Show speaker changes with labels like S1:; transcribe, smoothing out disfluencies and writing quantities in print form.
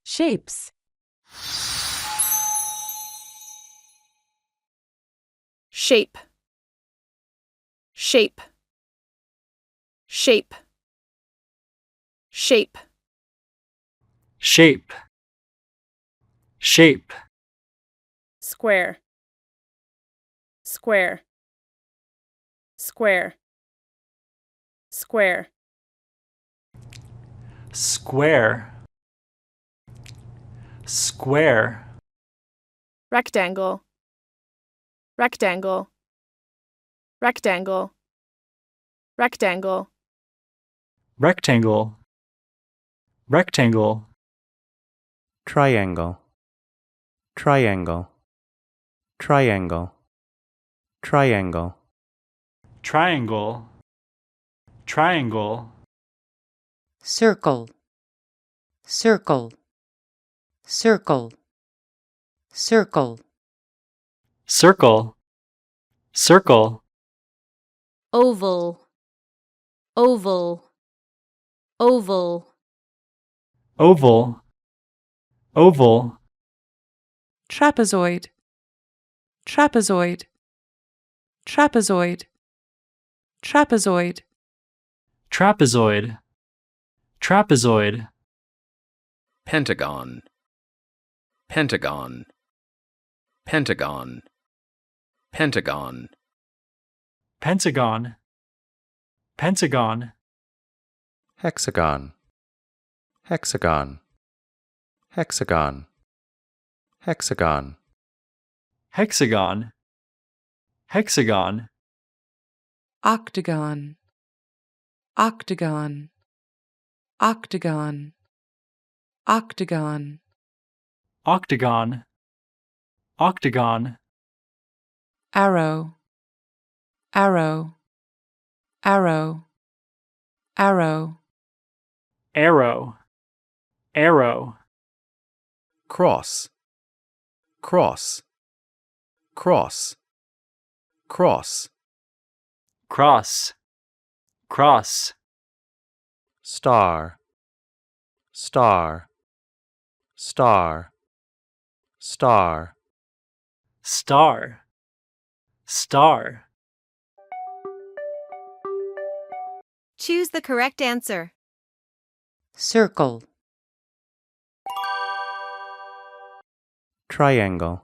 S1: Shapes.
S2: Shape. Shape. Shape. Shape.
S3: Shape. Shape.
S2: Square. Square. Square. Square.
S3: Square. Square.
S2: Rectangle. Rectangle. Rectangle. Rectangle.
S3: Rectangle. Rectangle.
S4: Triangle. Triangle. Triangle. Triangle.
S3: Triangle. Triangle.
S5: Circle. Circle. Circle. Circle.
S3: Circle. Circle.
S1: Oval. Oval. Oval.
S3: Oval. Oval.
S5: Trapezoid. Trapezoid. Trapezoid. Trapezoid.
S3: Trapezoid. Trapezoid.
S6: Pentagon. Pentagon. Pentagon. Pentagon.
S3: Pentagon. Pentagon.
S4: Hexagon. Hexagon. Hexagon. Hexagon.
S3: Hexagon. Hexagon.
S5: Octagon. Octagon. Octagon. Octagon.
S3: Octagon. Octagon.
S5: Arrow. Arrow. Arrow. Arrow.
S3: Arrow. Arrow.
S6: Cross. Cross. Cross. Cross.
S3: Cross. Cross.
S4: Star. Star. Star. Star.
S3: Star. Star.
S7: Choose the correct answer.
S5: Circle.
S4: Triangle.